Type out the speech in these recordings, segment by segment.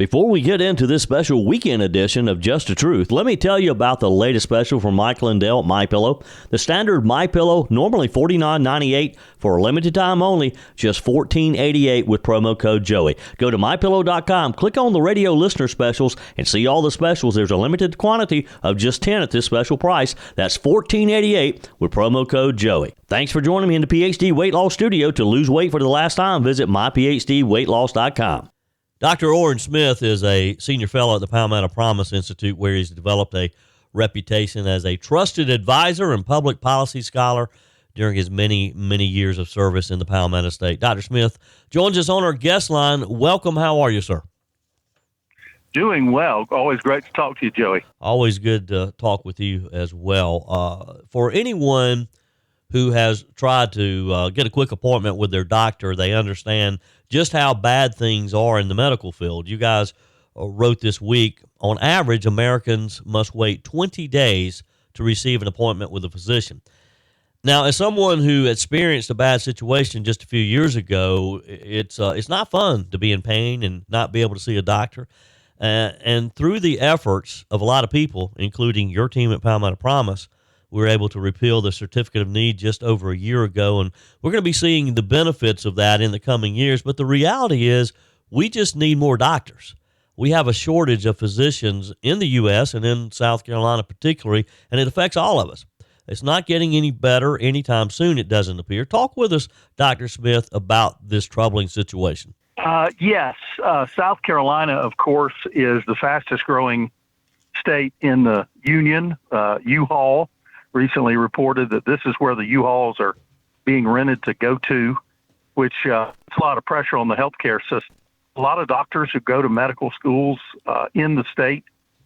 Before we get into this special weekend edition of Just the Truth, let me tell you about the latest special from Mike Lindell at MyPillow. The standard MyPillow, normally $49.98, for a limited time only, just $14.88 with promo code Joey. Go to MyPillow.com, click on the radio listener specials, and see all the specials. There's a limited quantity of just 10 at this special price. That's $14.88 with promo code Joey. Thanks for joining me in the PhD Weight Loss Studio. To lose weight for the last time, visit myphdweightloss.com. Dr. Oran Smith is a senior fellow at the Palmetto Promise Institute, where he's developed a reputation as a trusted advisor and public policy scholar during his many, many years of service in the Palmetto State. Dr. Smith joins us on our guest line. Welcome. How are you, sir? Doing well. Always great to talk to you, Joey. Always good to talk with you as well. For anyone who has tried to get a quick appointment with their doctor, they understand just how bad things are in the medical field. You guys wrote this week, on average, Americans must wait 20 days to receive an appointment with a physician. Now, as someone who experienced a bad situation just a few years ago, it's not fun to be in pain and not be able to see a doctor. And through the efforts of a lot of people, including your team at Palmetto Promise, we were able to repeal the certificate of need just over a year ago, and we're going to be seeing the benefits of that in the coming years. But the reality is we just need more doctors. We have a shortage of physicians in the U.S. and in South Carolina particularly, and it affects all of us. It's not getting any better anytime soon, it doesn't appear. Talk with us, Dr. Smith, about this troubling situation. Yes. South Carolina, of course, is the fastest growing state in the union. U-Haul recently reported that this is where the U-Hauls are being rented to go to, which puts a lot of pressure on the healthcare system. A lot of doctors who go to medical schools in the state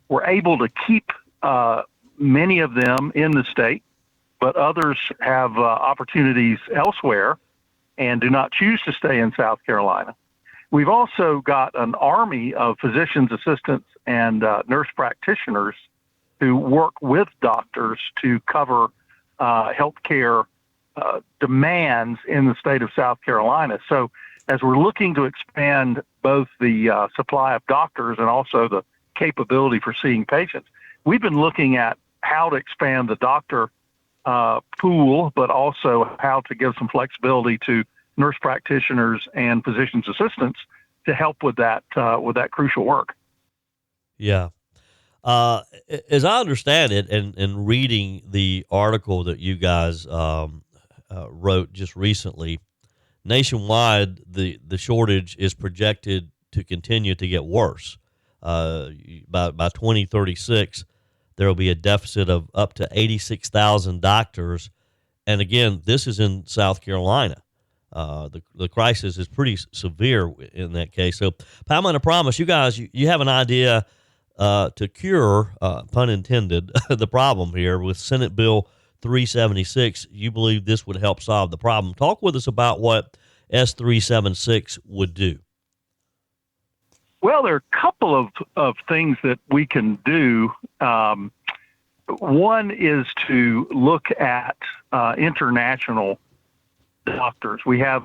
were able to keep many of them in the state, but others have opportunities elsewhere and do not choose to stay in South Carolina. We've also got an army of physicians, assistants, and nurse practitioners who work with doctors to cover healthcare demands in the state of South Carolina. So as we're looking to expand both the supply of doctors and also the capability for seeing patients, we've been looking at how to expand the doctor pool, but also how to give some flexibility to nurse practitioners and physicians' assistants to help with that crucial work. Yeah. As I understand it, and reading the article that you guys wrote just recently, nationwide, the shortage is projected to continue to get worse. By 2036, there will be a deficit of up to 86,000 doctors. And again, this is in South Carolina. The crisis is pretty severe in that case. So, Palmetto Promise, you guys, you have an idea to cure, pun intended, the problem here with Senate Bill 376. You believe this would help solve the problem. Talk with us about what S376 would do. Well, there are a couple of things that we can do. One is to look at international doctors. We have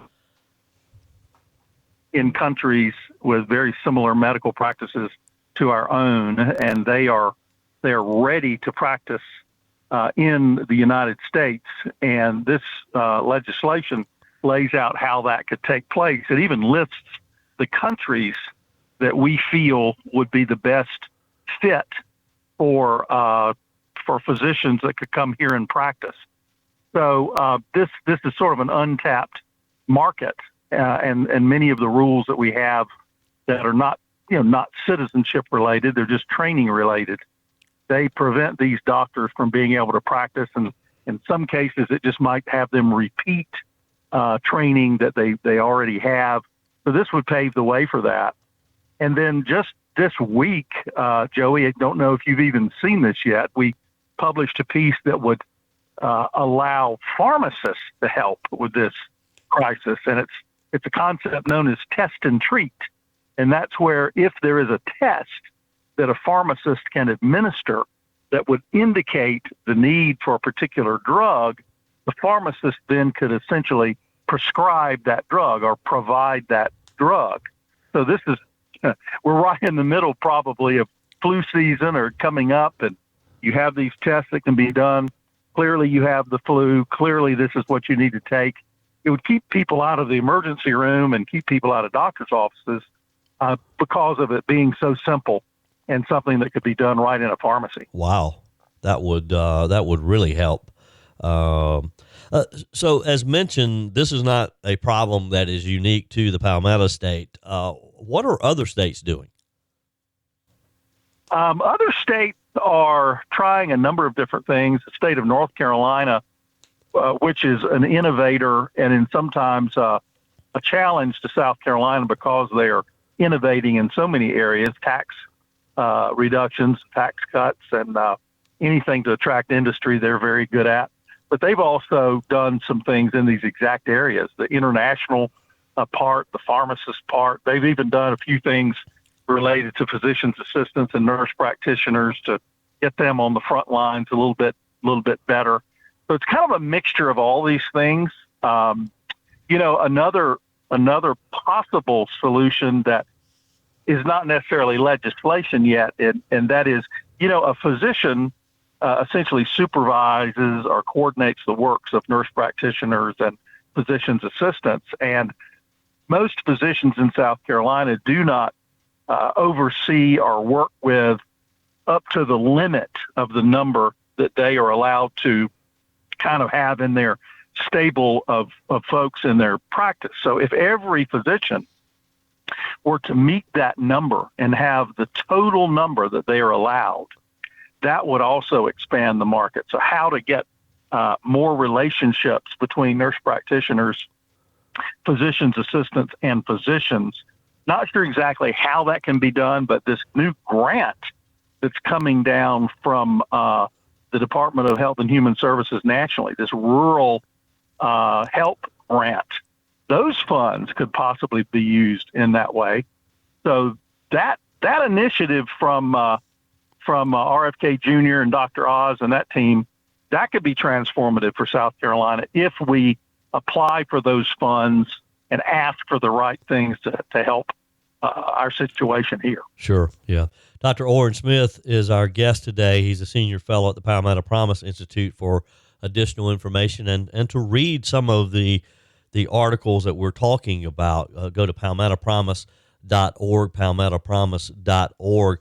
in countries with very similar medical practices to our own, and they're ready to practice in the United States. And this legislation lays out how that could take place. It even lists the countries that we feel would be the best fit for physicians that could come here and practice. So this is sort of an untapped market, and many of the rules that we have that are not citizenship related, they're just training related. They prevent these doctors from being able to practice, and in some cases, it just might have them repeat training that they already have. So this would pave the way for that. And then just this week, Joey, I don't know if you've even seen this yet, we published a piece that would allow pharmacists to help with this crisis. And it's a concept known as test and treat. And that's where if there is a test that a pharmacist can administer that would indicate the need for a particular drug, the pharmacist then could essentially prescribe that drug or provide that drug. So this is we're right in the middle probably of flu season or coming up, and you have these tests that can be done. Clearly you have the flu. Clearly this is what you need to take. It would keep people out of the emergency room and keep people out of doctor's offices because of it being so simple and something that could be done right in a pharmacy. Wow, that would really help. So as mentioned, this is not a problem that is unique to the Palmetto State. What are other states doing? Other states are trying a number of different things. The state of North Carolina, which is an innovator and in sometimes a challenge to South Carolina because they are innovating in so many areas, tax reductions, tax cuts, and anything to attract industry they're very good at. But they've also done some things in these exact areas, the international part, the pharmacist part. They've even done a few things related to physician's assistants and nurse practitioners to get them on the front lines a little bit better. So it's kind of a mixture of all these things. Another possible solution that is not necessarily legislation yet, and that is, a physician essentially supervises or coordinates the works of nurse practitioners and physician's assistants. And most physicians in South Carolina do not oversee or work with up to the limit of the number that they are allowed to kind of have in their stable of folks in their practice. So if every physician were to meet that number and have the total number that they are allowed, that would also expand the market. So how to get more relationships between nurse practitioners, physician's assistants, and physicians. Not sure exactly how that can be done, but this new grant that's coming down from the Department of Health and Human Services nationally, this rural help grant, those funds could possibly be used in that way. So that initiative from RFK Jr. and Dr. Oz and that team, that could be transformative for South Carolina if we apply for those funds and ask for the right things to help our situation here. Sure, yeah. Dr. Oran Smith is our guest today. He's a senior fellow at the Palmetto Promise Institute. For additional information and to read some of the articles that we're talking about, go to palmettopromise.org, palmettopromise.org.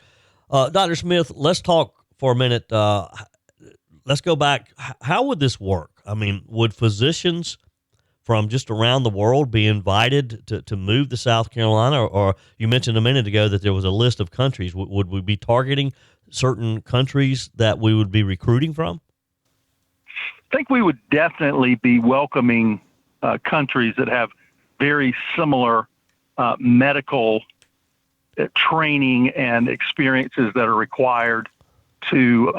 Dr. Smith, let's talk for a minute. Let's go back. How would this work? I mean, would physicians from just around the world be invited to move to South Carolina? Or you mentioned a minute ago that there was a list of countries. Would we be targeting certain countries that we would be recruiting from? I think we would definitely be welcoming countries that have very similar medical training and experiences that are required to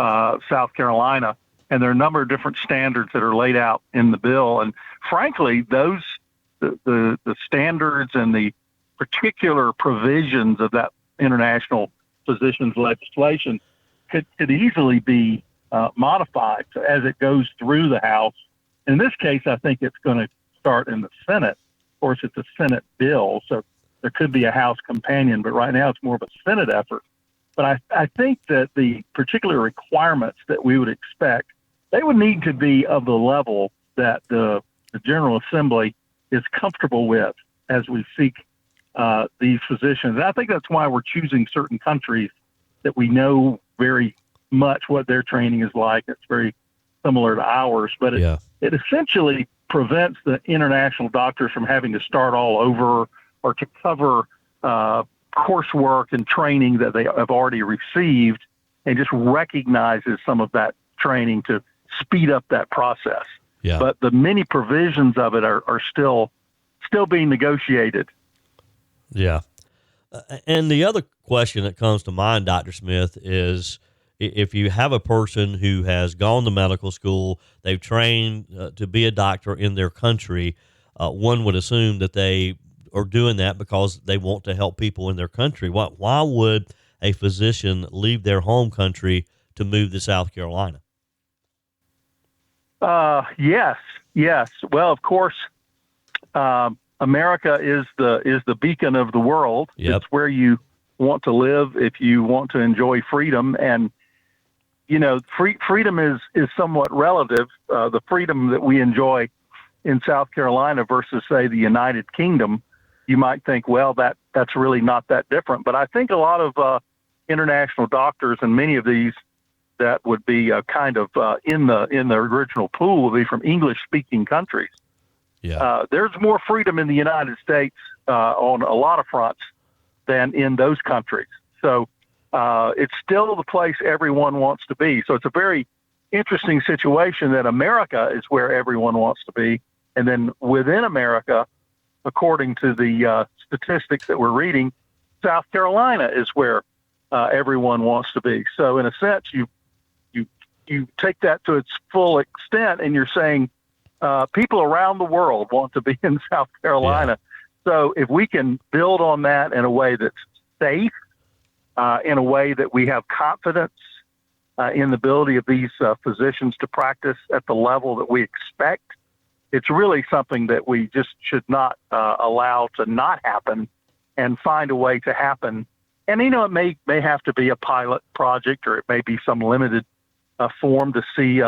South Carolina. And there are a number of different standards that are laid out in the bill. And frankly, those the standards and the particular provisions of that international physicians legislation could easily be modified as it goes through the House. In this case, I think it's going to start in the Senate. Of course, it's a Senate bill, so there could be a House companion, but right now it's more of a Senate effort. But I think that the particular requirements that we would expect, they would need to be of the level that the General Assembly is comfortable with as we seek these physicians. And I think that's why we're choosing certain countries that we know very much what their training is like. It's very similar to ours, but it essentially prevents the international doctors from having to start all over or to cover coursework and training that they have already received, and just recognizes some of that training to speed up that process. Yeah. But the many provisions of it are still being negotiated. Yeah. And the other question that comes to mind, Dr. Smith, is if you have a person who has gone to medical school, they've trained to be a doctor in their country, one would assume that they are doing that because they want to help people in their country. Why would a physician leave their home country to move to South Carolina? Yes. Well, of course, America is the beacon of the world. Yep. It's where you want to live, if you want to enjoy freedom. And, freedom is somewhat relative. The freedom that we enjoy in South Carolina versus, say, the United Kingdom, you might think, well, that's really not that different. But I think a lot of international doctors, and many of these that would be kind of in the original pool, will be from English-speaking countries. Yeah. There's more freedom in the United States on a lot of fronts than in those countries. So it's still the place everyone wants to be. So it's a very interesting situation that America is where everyone wants to be. And then within America, according to the statistics that we're reading, South Carolina is where everyone wants to be. So in a sense, you take that to its full extent, and you're saying people around the world want to be in South Carolina. Yeah. So if we can build on that in a way that's safe, in a way that we have confidence in the ability of these physicians to practice at the level that we expect, it's really something that we just should not allow to not happen, and find a way to happen. And, it may have to be a pilot project, or it may be some limited form to see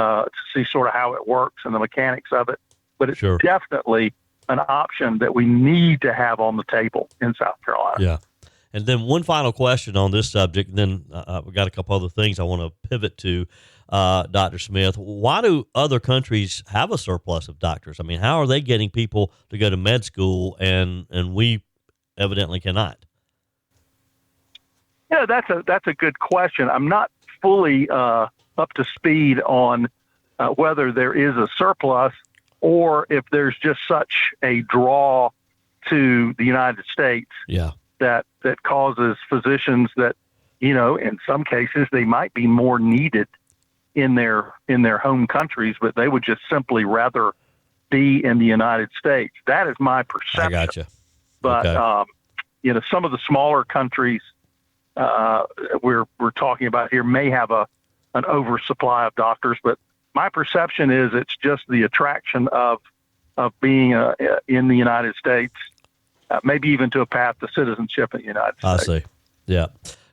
sort of how it works and the mechanics of it. But it's Sure. definitely an option that we need to have on the table in South Carolina. Yeah. And then one final question on this subject, and then we've got a couple other things I want to pivot to, Dr. Smith. Why do other countries have a surplus of doctors? I mean, how are they getting people to go to med school, and we evidently cannot? Yeah, that's a good question. I'm not fully up to speed on whether there is a surplus or if there's just such a draw to the United States. Yeah. That causes physicians that, in some cases they might be more needed in their home countries, but they would just simply rather be in the United States. That is my perception. I gotcha. But okay. Some of the smaller countries we're talking about here may have an oversupply of doctors, but my perception is it's just the attraction of being in the United States. Maybe even to a path to citizenship in the United States. I see. Yeah.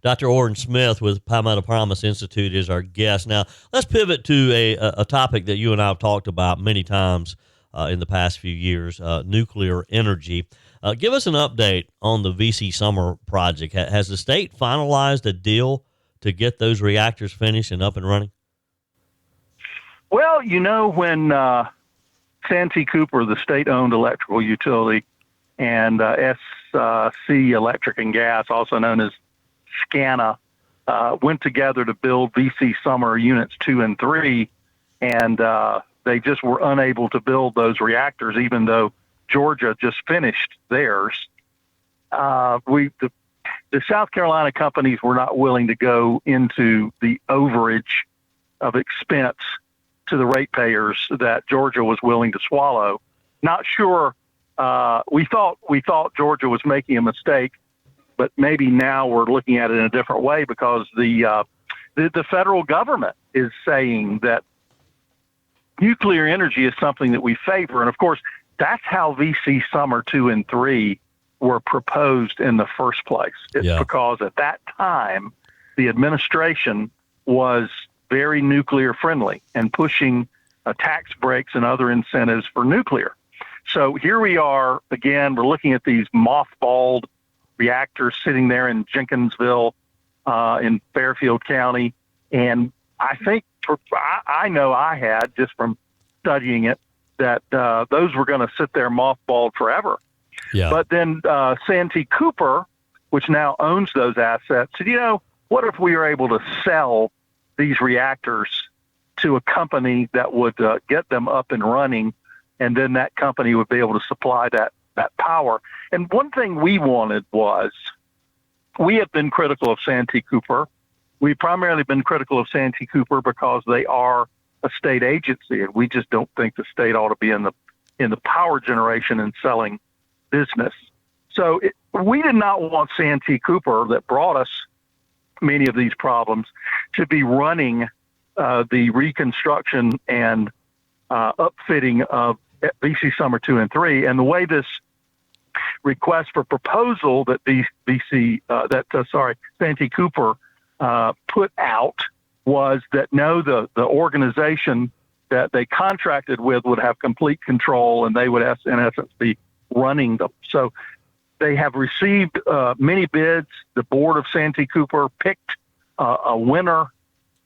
Dr. Oran Smith with Palmetto Promise Institute is our guest. Now, let's pivot to a topic that you and I have talked about many times in the past few years, nuclear energy. Give us an update on the VC Summer project. Has the state finalized a deal to get those reactors finished and up and running? Well, when Santee Cooper, the state-owned electrical utility, and SC Electric and Gas, also known as SCANA, went together to build VC Summer Units 2 and 3, and they just were unable to build those reactors, even though Georgia just finished theirs. The South Carolina companies were not willing to go into the overage of expense to the ratepayers that Georgia was willing to swallow. Not sure. We thought Georgia was making a mistake, but maybe now we're looking at it in a different way, because the federal government is saying that nuclear energy is something that we favor. And of course, that's how VC Summer 2 and 3 were proposed in the first place. It's because at that time, the administration was very nuclear friendly and pushing tax breaks and other incentives for nuclear. So here we are again. We're looking at these mothballed reactors sitting there in Jenkinsville, in Fairfield County, and I think I know I had, just from studying it, that those were going to sit there mothballed forever. Yeah. But then Santee Cooper, which now owns those assets, said, what if we were able to sell these reactors to a company that would get them up and running, and then that company would be able to supply that power. And one thing we wanted was, we have been critical of Santee Cooper. We've primarily been critical of Santee Cooper because they are a state agency, and we just don't think the state ought to be in the power generation and selling business. So we did not want Santee Cooper, that brought us many of these problems, to be running the reconstruction and upfitting of VC Summer 2 and 3. And the way this request for proposal that Santee Cooper put out was that the organization that they contracted with would have complete control, and they would, in essence, be running them. So they have received many bids. The board of Santee Cooper picked a winner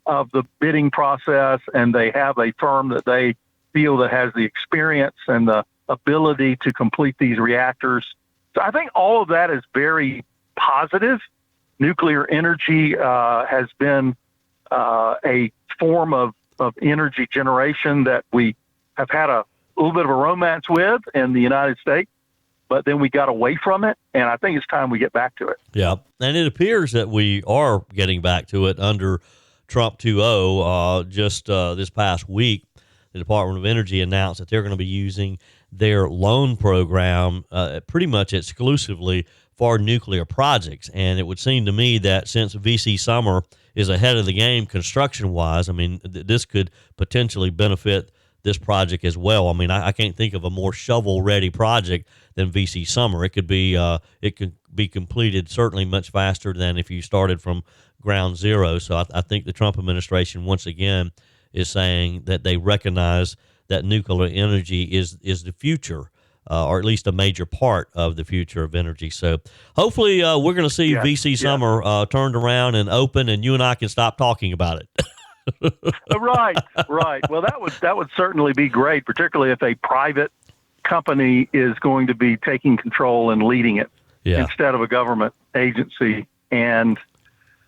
of the bidding process, and they have a firm that they feel that has the experience and the ability to complete these reactors. So I think all of that is very positive. Nuclear energy has been a form of energy generation that we have had a little bit of a romance with in the United States, but then we got away from it, and I think it's time we get back to it. Yeah, and it appears that we are getting back to it under Trump 2.0. Just this past week, the Department of Energy announced that they're going to be using their loan program pretty much exclusively for nuclear projects. And it would seem to me that since VC Summer is ahead of the game construction-wise, I mean, this could potentially benefit this project as well. I mean, I can't think of a more shovel-ready project than VC Summer. It could be completed certainly much faster than if you started from ground zero. So I think the Trump administration once again is saying that they recognize that nuclear energy is the future, or at least a major part of the future of energy. So hopefully we're going to see VC Summer turned around and open, and you and I can stop talking about it. Right. Well, that would certainly be great, particularly if a private company is going to be taking control and leading it instead of a government agency. And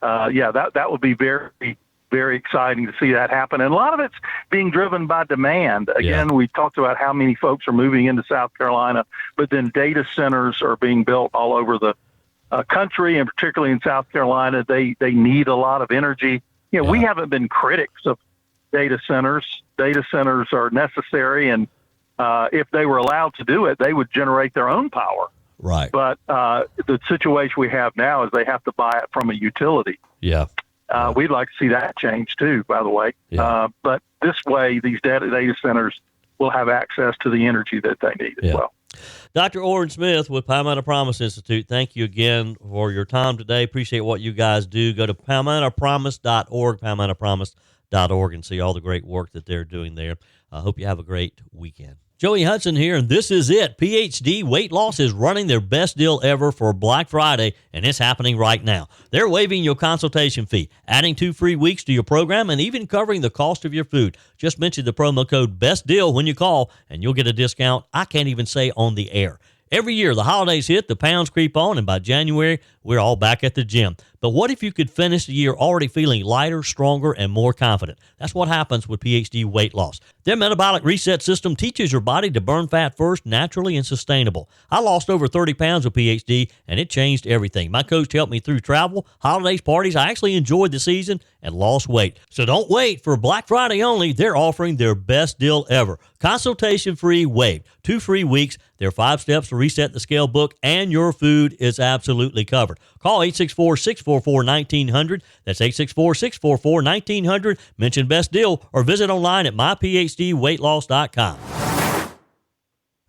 that would be very, very exciting to see that happen. And a lot of it's being driven by demand. Again, we talked about how many folks are moving into South Carolina, but then data centers are being built all over the country, and particularly in South Carolina, they need a lot of energy. We haven't been critics of data centers. Data centers are necessary, and if they were allowed to do it, they would generate their own power. Right. But the situation we have now is they have to buy it from a utility. Yeah. We'd like to see that change too, by the way. Yeah. But this way, these data centers will have access to the energy that they need as well. Dr. Oran Smith with Palmetto Promise Institute, thank you again for your time today. Appreciate what you guys do. Go to palmettopromise.org, palmettopromise.org, and see all the great work that they're doing there. I hope you have a great weekend. Joey Hudson here, and this is it. PhD Weight Loss is running their best deal ever for Black Friday, and it's happening right now. They're waiving your consultation fee, adding 2 free weeks to your program, and even covering the cost of your food. Just mention the promo code BESTDEAL when you call, and you'll get a discount I can't even say on the air. Every year, the holidays hit, the pounds creep on, and by January, we're all back at the gym. But what if you could finish the year already feeling lighter, stronger, and more confident? That's what happens with PhD Weight Loss. Their metabolic reset system teaches your body to burn fat first, naturally and sustainable. I lost over 30 pounds with PhD, and it changed everything. My coach helped me through travel, holidays, parties. I actually enjoyed the season and lost weight. So don't wait. For Black Friday only, they're offering their best deal ever. Consultation-free waived. 2 free weeks. Their 5 steps to reset the scale book, and your food is absolutely covered. Call 864-644-1900. That's 864-644-1900. Mention Best Deal or visit online at myphdweightloss.com.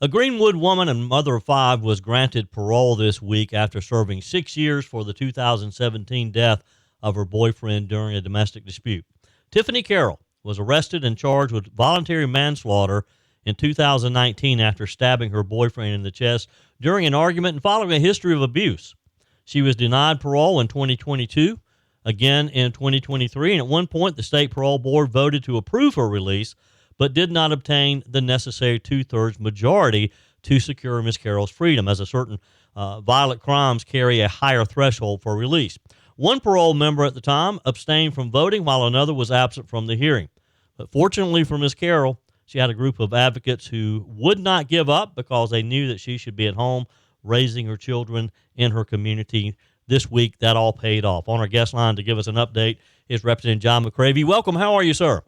A Greenwood woman and mother of 5 was granted parole this week after serving 6 years for the 2017 death of her boyfriend during a domestic dispute. Tiffany Carroll was arrested and charged with voluntary manslaughter in 2019 after stabbing her boyfriend in the chest during an argument and following a history of abuse. She was denied parole in 2022, again in 2023, and at one point the state parole board voted to approve her release, but did not obtain the necessary 2/3 majority to secure Ms. Carroll's freedom, as a certain violent crimes carry a higher threshold for release. One parole member at the time abstained from voting while another was absent from the hearing. But fortunately for Ms. Carroll, she had a group of advocates who would not give up because they knew that she should be at home raising her children in her community. This week, that all paid off. On our guest line to give us an update is Representative John McCravy. Welcome. How are you, sir?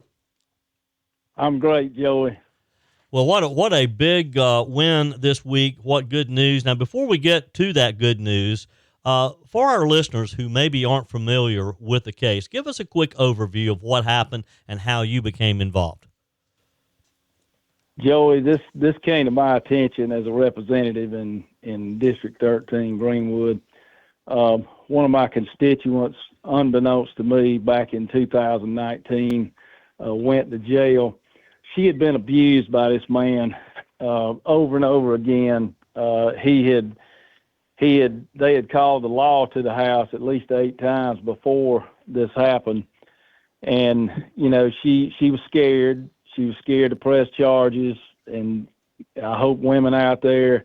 I'm great, Joey. Well, what a big win this week. What good news. Now, before we get to that good news, for our listeners who maybe aren't familiar with the case, give us a quick overview of what happened and how you became involved. Joey, this came to my attention as a representative in in District 13, Greenwood. One of my constituents, unbeknownst to me, back in 2019, went to jail. She had been abused by this man over and over again. They had called the law to the house at least 8 times before this happened. And, she was scared. She was scared to press charges. And I hope women out there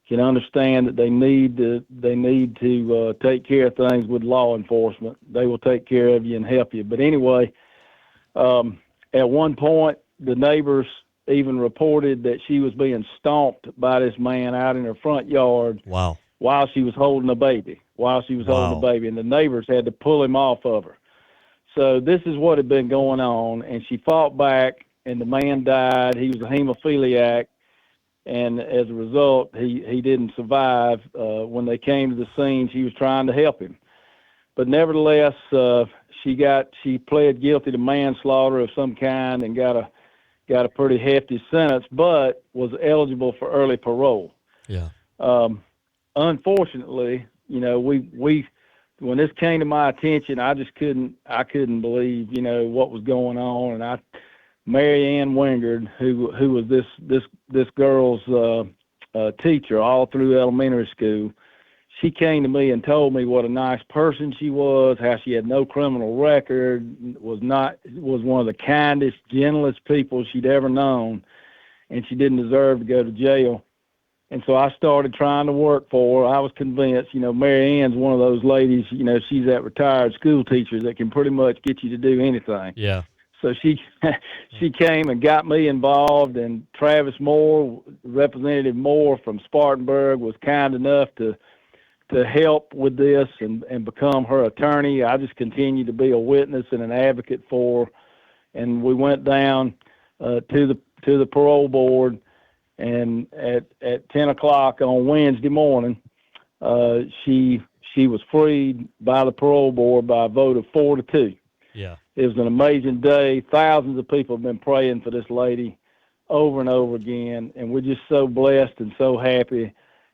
can understand that they need to take care of things with law enforcement. They will take care of you and help you. But anyway, at one point, the neighbors even reported that she was being stomped by this man out in her front yard. Wow. While she was holding a baby. And the neighbors had to pull him off of her. So this is what had been going on, and she fought back, and the man died. He was a hemophiliac, and as a result, he didn't survive. When they came to the scene, she was trying to help him. But nevertheless, she pled guilty to manslaughter of some kind and got a pretty hefty sentence, but was eligible for early parole. Yeah. Unfortunately, we when this came to my attention, I couldn't believe, what was going on. And Mary Ann Wingard, who was this girl's teacher all through elementary school, she came to me and told me what a nice person she was, how she had no criminal record, was one of the kindest, gentlest people she'd ever known, and she didn't deserve to go to jail. And so I started trying to work for her. I was convinced, Mary Ann's one of those ladies, she's that retired school teacher that can pretty much get you to do anything. Yeah. So she came and got me involved, and Travis Moore, Representative Moore from Spartanburg, was kind enough to help with this and become her attorney. I just continued to be a witness and an advocate for her. And we went down to the parole board. And at 10 o'clock on Wednesday morning, she was freed by the parole board by a vote of 4-2. Yeah. It was an amazing day. Thousands of people have been praying for this lady over and over again, and we're just so blessed and so happy.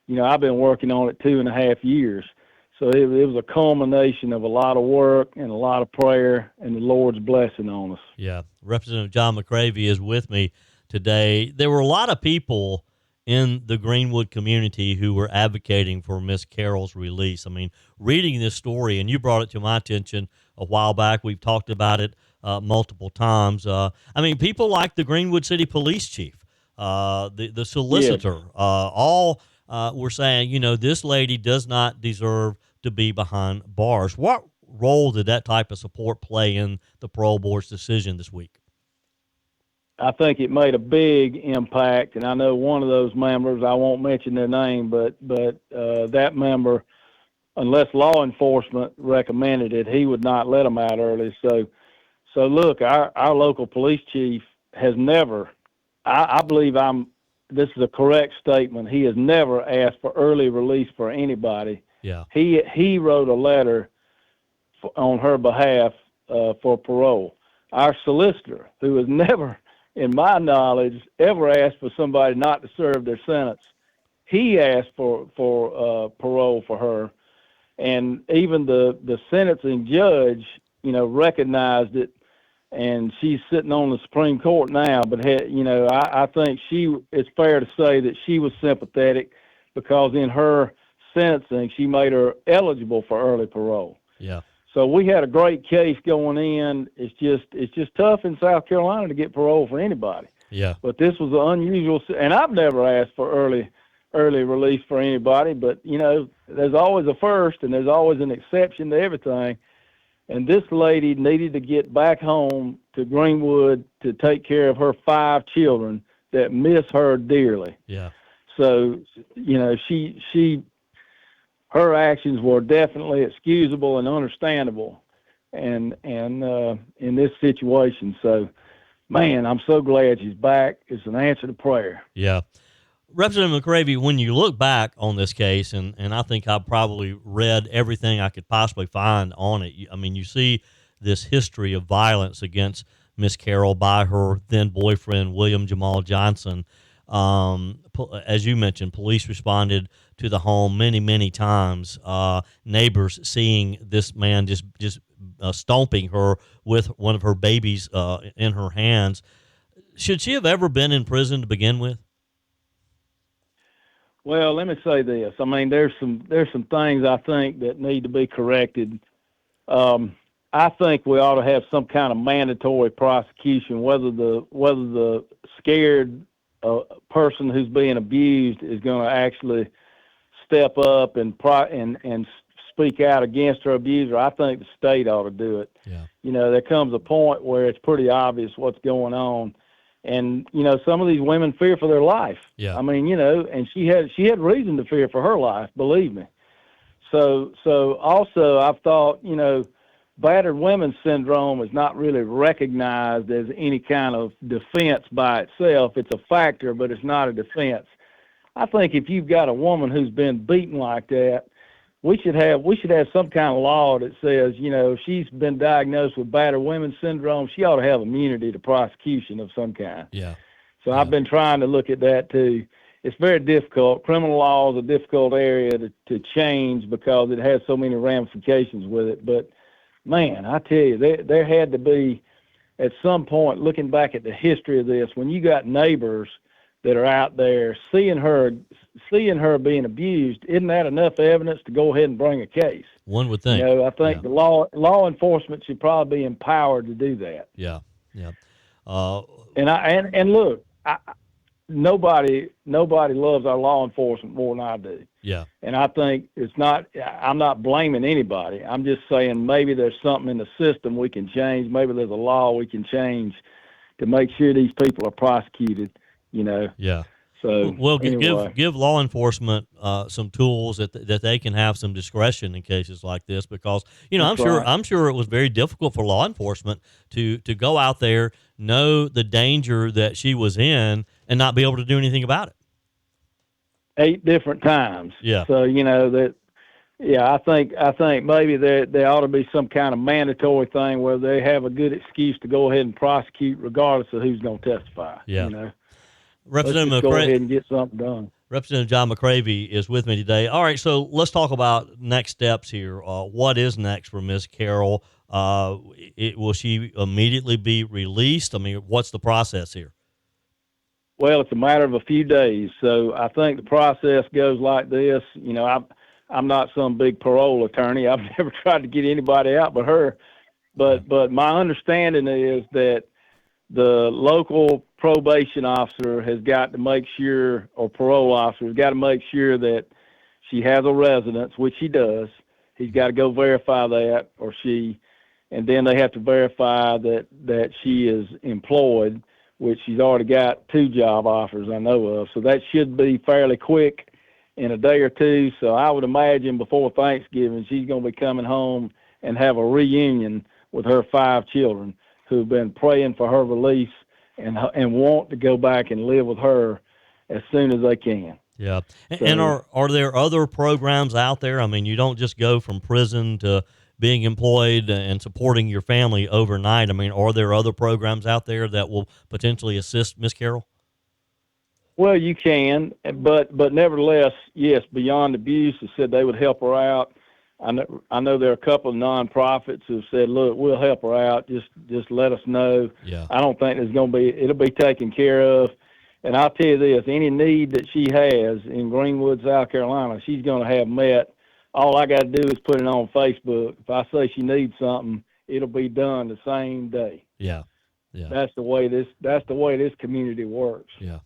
I've been working on it 2.5 years. So it was a culmination of a lot of work and a lot of prayer and the Lord's blessing on us. Yeah. Representative John McCravy is with me today. There were a lot of people in the Greenwood community who were advocating for Miss Carroll's release. I mean, reading this story, and you brought it to my attention a while back. We've talked about it multiple times. People like the Greenwood City Police Chief, the solicitor, yes. All were saying, this lady does not deserve to be behind bars. What role did that type of support play in the parole board's decision this week? I think it made a big impact, and I know one of those members, I won't mention their name, but that member, unless law enforcement recommended it, he would not let them out early. So look, our local police chief has never, I believe this is a correct statement, he has never asked for early release for anybody. Yeah. He wrote a letter on her behalf for parole. Our solicitor, who has never, in my knowledge, ever asked for somebody not to serve their sentence, he asked for parole for her, and even the sentencing judge, recognized it, and she's sitting on the Supreme Court now. But I think it's fair to say that she was sympathetic, because in her sentencing she made her eligible for early parole. Yeah. So we had a great case going in. It's just tough in South Carolina to get parole for anybody. Yeah. But this was an unusual, and I've never asked for early release for anybody. But there's always a first, and there's always an exception to everything. And this lady needed to get back home to Greenwood to take care of her 5 children that miss her dearly. Yeah. So her actions were definitely excusable and understandable, and in this situation. So, man, I'm so glad she's back. It's an answer to prayer. Yeah. Representative McCravy, when you look back on this case, and I think I probably read everything I could possibly find on it, you see this history of violence against Miss Carroll by her then boyfriend, William Jamal Johnson. As you mentioned, police responded to the home many, many times. Neighbors seeing this man just stomping her with one of her babies in her hands. Should she have ever been in prison to begin with? Well, let me say this. I mean, there's some things I think that need to be corrected. I think we ought to have some kind of mandatory prosecution, whether the scared person who's being abused is going to actually step up and speak out against her abuser. I think the state ought to do it. Yeah. You know, there comes a point where it's pretty obvious what's going on. And, you know, some of these women fear for their life. Yeah. I mean, you know, and she had reason to fear for her life, believe me. So also I've thought, you know, battered women syndrome is not really recognized as any kind of defense by itself. It's a factor, but it's not a defense. I think if you've got a woman who's been beaten like that, we should have some kind of law that says, you know, if she's been diagnosed with battered women syndrome, she ought to have immunity to prosecution of some kind. Yeah. So I've been trying to look at that too. It's very difficult. Criminal law is a difficult area to change because it has so many ramifications with it. But man, I tell you, there had to be at some point, looking back at the history of this, when you got neighbors that are out there seeing her being abused, isn't that enough evidence to go ahead and bring a case? One would think. You know, I think the law enforcement should probably be empowered to do that. Yeah. Yeah. And look, nobody loves our law enforcement more than I do. Yeah. And I think I'm not blaming anybody. I'm just saying maybe there's something in the system we can change. Maybe there's a law we can change to make sure these people are prosecuted, you know. Yeah. So well, anyway. give law enforcement some tools that they can have some discretion in cases like this, because you know I'm sure it was very difficult for law enforcement to go out there, know the danger that she was in, and not be able to do anything about it. 8 different times. Yeah. So you know that. Yeah, I think maybe there ought to be some kind of mandatory thing where they have a good excuse to go ahead and prosecute regardless of who's going to testify. Yeah. You know. Representative Let's just go ahead and get something done. Representative John McCravy is with me today. All right, so let's talk about next steps here. What is next for Ms. Carroll? Will she immediately be released? I mean, what's the process here? Well, it's a matter of a few days. So I think the process goes like this. You know, I'm not some big parole attorney. I've never tried to get anybody out but her. But my understanding is that the local probation officer has got to make sure, or parole officer has got to make sure that she has a residence, which she does. He's got to go verify that, or she, and then they have to verify that she is employed, which she's already got 2 job offers I know of. So that should be fairly quick, in a day or two. So I would imagine before Thanksgiving, she's going to be coming home and have a reunion with her 5 children who've been praying for her release and want to go back and live with her as soon as they can. Yeah. And are there other programs out there? I mean, you don't just go from prison to being employed and supporting your family overnight. I mean, are there other programs out there that will potentially assist Ms. Carroll? Well, you can, but nevertheless, yes, Beyond Abuse has said they would help her out. I know there are a couple of nonprofits who have said, look, we'll help her out. Just let us know. Yeah. I don't think it'll be taken care of. And I'll tell you this, any need that she has in Greenwood, South Carolina, she's going to have met. All I got to do is put it on Facebook. If I say she needs something, it'll be done the same day. Yeah. Yeah. That's the way this community works. Yeah.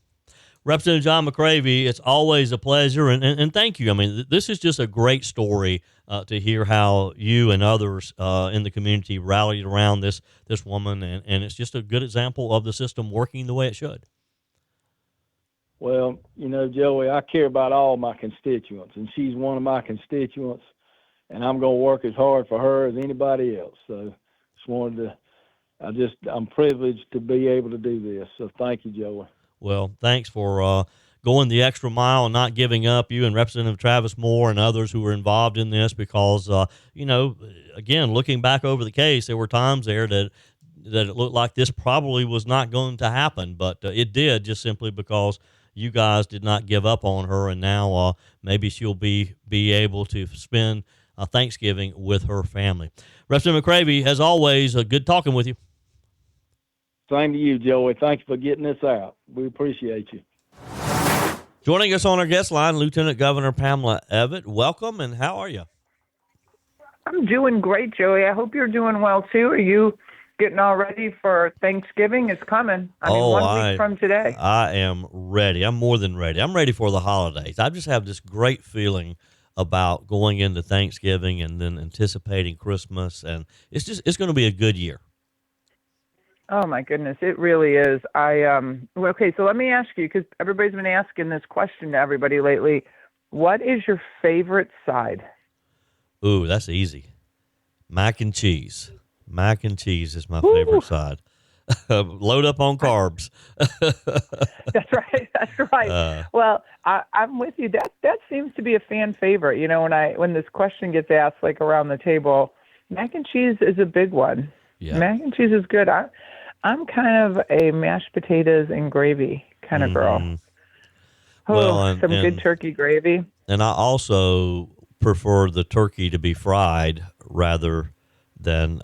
Representative John McCravy, it's always a pleasure, and thank you. I mean, this is just a great story to hear how you and others in the community rallied around this woman, and it's just a good example of the system working the way it should. Well, you know, Joey, I care about all my constituents, and she's one of my constituents, and I'm going to work as hard for her as anybody else. So I'm privileged to be able to do this. So thank you, Joey. Well, thanks for going the extra mile and not giving up, you and Representative Travis Moore and others who were involved in this, because, you know, again, looking back over the case, there were times there that it looked like this probably was not going to happen, but it did, just simply because you guys did not give up on her, and now maybe she'll be able to spend Thanksgiving with her family. Representative McCravy, as always, good talking with you. Same to you, Joey. Thank you for getting this out. We appreciate you. Joining us on our guest line, Lieutenant Governor Pamela Evette. Welcome, and how are you? I'm doing great, Joey. I hope you're doing well, too. Are you getting all ready for Thanksgiving? It's coming. I mean, 1 week from today. I am ready. I'm more than ready. I'm ready for the holidays. I just have this great feeling about going into Thanksgiving and then anticipating Christmas, and it's going to be a good year. Oh, my goodness. It really is. Okay, so let me ask you, because everybody's been asking this question to everybody lately. What is your favorite side? Ooh, that's easy. Mac and cheese. Mac and cheese is my favorite side. Load up on carbs. That's right. That's right. Well, I'm with you. That seems to be a fan favorite. You know, when this question gets asked, like around the table, mac and cheese is a big one. Yeah. Mac and cheese is good. I'm kind of a mashed potatoes and gravy kind of girl. Some good turkey gravy. And I also prefer the turkey to be fried rather than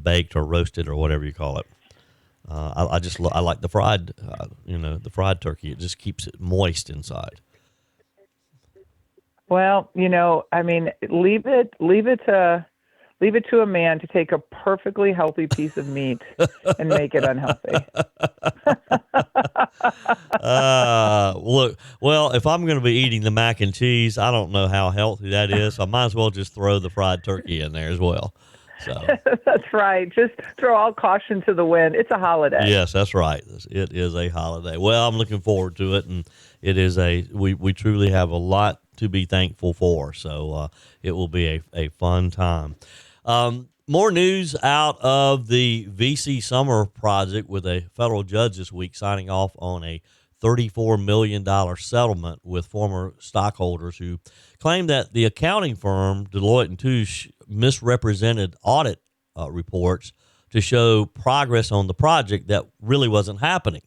baked or roasted or whatever you call it. I like the fried, the fried turkey. It just keeps it moist inside. Well, I mean, leave it to a man to take a perfectly healthy piece of meat and make it unhealthy. Look, well, if I'm going to be eating the mac and cheese, I don't know how healthy that is. So I might as well just throw the fried turkey in there as well. So that's right. Just throw all caution to the wind. It's a holiday. Yes, that's right. It is a holiday. Well, I'm looking forward to it, and it is we truly have a lot to be thankful for. So it will be a fun time. More news out of the VC Summer Project with a federal judge this week signing off on a $34 million settlement with former stockholders who claimed that the accounting firm Deloitte & Touche misrepresented audit reports to show progress on the project that really wasn't happening.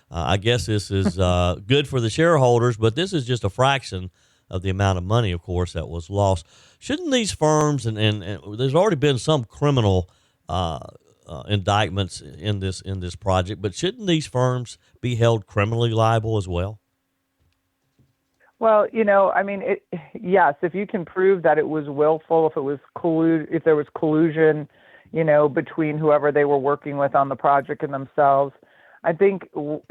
I guess this is good for the shareholders, but this is just a fraction of the amount of money, of course, that was lost. Shouldn't these firms, and there's already been some criminal indictments in this project, but shouldn't these firms be held criminally liable as well? Well, I mean, yes, if you can prove that it was willful, if there was collusion, between whoever they were working with on the project and themselves, I think, if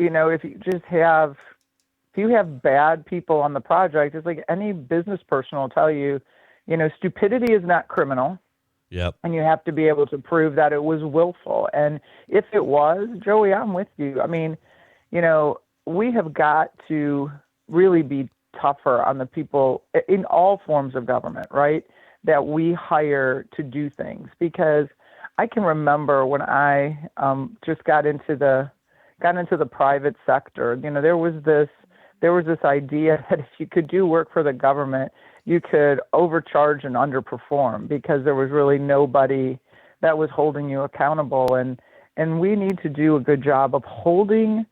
you have bad people on the project, it's like any business person will tell you, stupidity is not criminal. Yep. And you have to be able to prove that it was willful. And if it was, Joey, I'm with you. I mean, we have got to really be tougher on the people in all forms of government, right, that we hire to do things. Because I can remember when I just got into the private sector, there was this idea that if you could do work for the government, you could overcharge and underperform because there was really nobody that was holding you accountable. And we need to do a good job of holding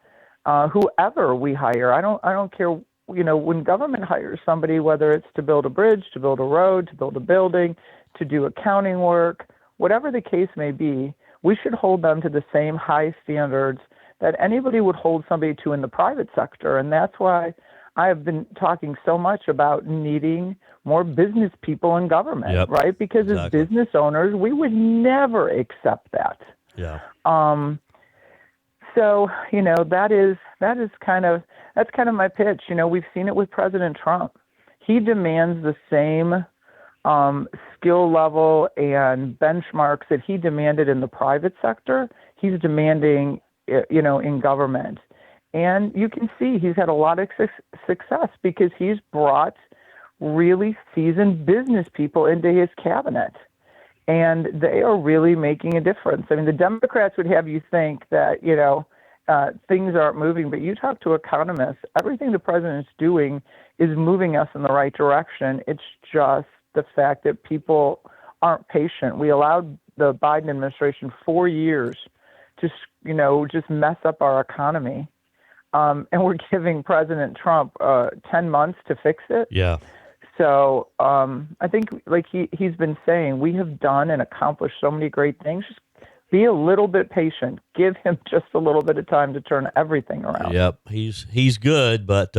whoever we hire. I don't care, when government hires somebody, whether it's to build a bridge, to build a road, to build a building, to do accounting work, whatever the case may be, we should hold them to the same high standards that anybody would hold somebody to in the private sector. And that's why I have been talking so much about needing more business people in government, yep, right? Because exactly. As business owners, we would never accept that. Yeah. So, that's kind of my pitch. We've seen it with President Trump. He demands the same skill level and benchmarks that he demanded in the private sector. He's demanding, in government. And you can see he's had a lot of success because he's brought really seasoned business people into his cabinet. And they are really making a difference. I mean, the Democrats would have you think that, things aren't moving, but you talk to economists, everything the president's doing is moving us in the right direction. It's just the fact that people aren't patient. We allowed the Biden administration 4 years to, just mess up our economy. and we're giving President Trump 10 months to fix it. Yeah. So I think, like he's been saying, we have done and accomplished so many great things. Just be a little bit patient. Give him just a little bit of time to turn everything around. Yep, he's good, but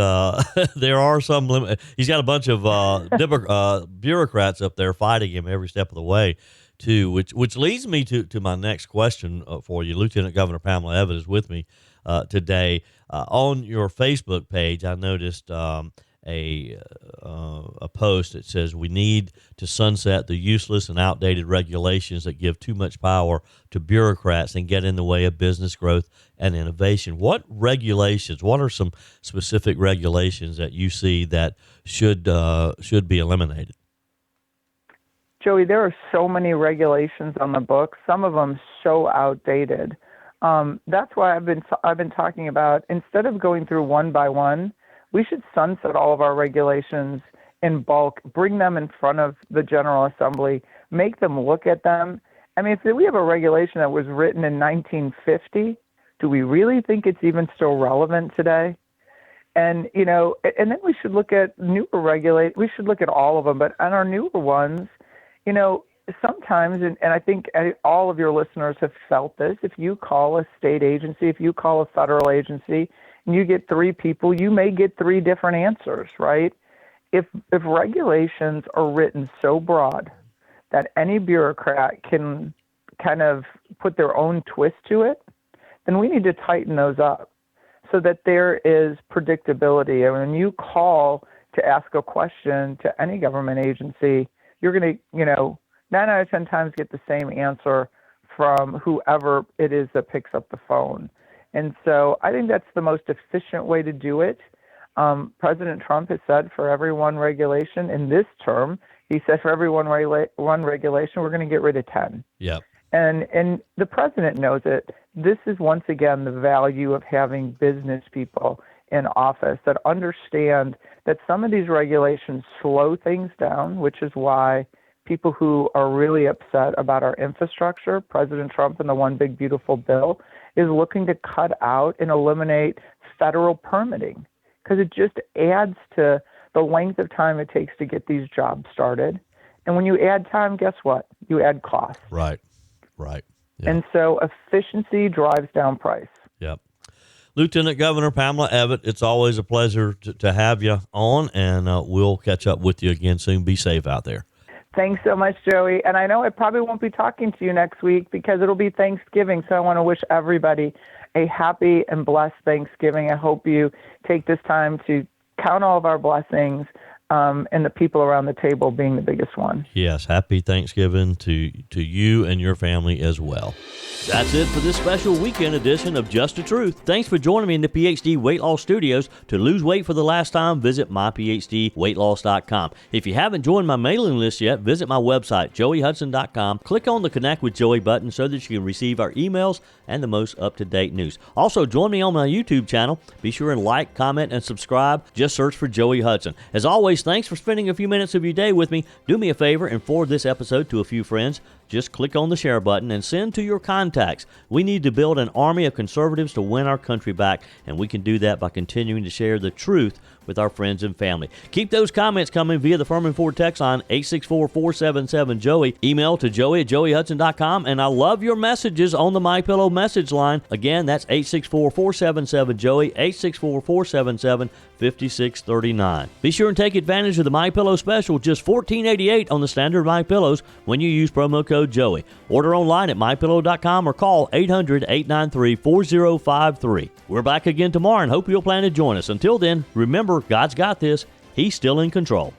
there are some limits. He's got a bunch of bureaucrats up there fighting him every step of the way, too. Which leads me to my next question for you. Lieutenant Governor Pamela Evans is with me today. On your Facebook page, I noticed a post that says we need to sunset the useless and outdated regulations that give too much power to bureaucrats and get in the way of business growth and innovation. What are some specific regulations that you see that should be eliminated? Joey, there are so many regulations on the books, some of them so outdated. That's why I've been talking about, instead of going through one by one, we should sunset all of our regulations in bulk, bring them in front of the General Assembly, make them look at them. I mean, if we have a regulation that was written in 1950, do we really think it's even still relevant today? And, and then we should look at newer we should look at all of them, but on our newer ones, sometimes, and I think all of your listeners have felt this, if you call a state agency, if you call a federal agency, and you get three people, you may get three different answers, right? If regulations are written so broad that any bureaucrat can kind of put their own twist to it, then we need to tighten those up so that there is predictability. And when you call to ask a question to any government agency, you're going to, 9 out of 10 times get the same answer from whoever it is that picks up the phone. And so I think that's the most efficient way to do it. President Trump has said for every one regulation in this term, he said for every one regulation, we're going to get rid of 10. Yep. And the president knows it. This is once again the value of having business people in office that understand that some of these regulations slow things down, which is why people who are really upset about our infrastructure, President Trump and the One Big Beautiful Bill, is looking to cut out and eliminate federal permitting because it just adds to the length of time it takes to get these jobs started. And when you add time, guess what? You add cost. Right. Yep. And so efficiency drives down price. Yep. Lieutenant Governor Pamela Evans, it's always a pleasure to have you on, and we'll catch up with you again soon. Be safe out there. Thanks so much, Joey. And I know I probably won't be talking to you next week because it'll be Thanksgiving. So I want to wish everybody a happy and blessed Thanksgiving. I hope you take this time to count all of our blessings and the people around the table being the biggest one. Yes, happy Thanksgiving to you and your family as well. That's it for this special weekend edition of Just the Truth. Thanks for joining me in the PhD Weight Loss Studios. To lose weight for the last time, visit myphdweightloss.com. If you haven't joined my mailing list yet, visit my website, joeyhudson.com. Click on the Connect with Joey button so that you can receive our emails and the most up-to-date news. Also, join me on my YouTube channel. Be sure and like, comment, and subscribe. Just search for Joey Hudson. As always, thanks for spending a few minutes of your day with me. Do me a favor and forward this episode to a few friends. Just click on the share button and send to your contacts. We need to build an army of conservatives to win our country back, and we can do that by continuing to share the truth with our friends and family. Keep those comments coming via the Furman Ford text line 864-477-JOEY. Email to joey@joeyhudson.com, and I love your messages on the MyPillow message line. Again, that's 864-477-JOEY, 864-477-5639. Be sure and take advantage of the MyPillow special, just $14.88 on the standard MyPillows when you use promo code Joey. Order online at mypillow.com or call 800-893-4053. We're back again tomorrow and hope you'll plan to join us. Until then, remember, God's got this. He's still in control.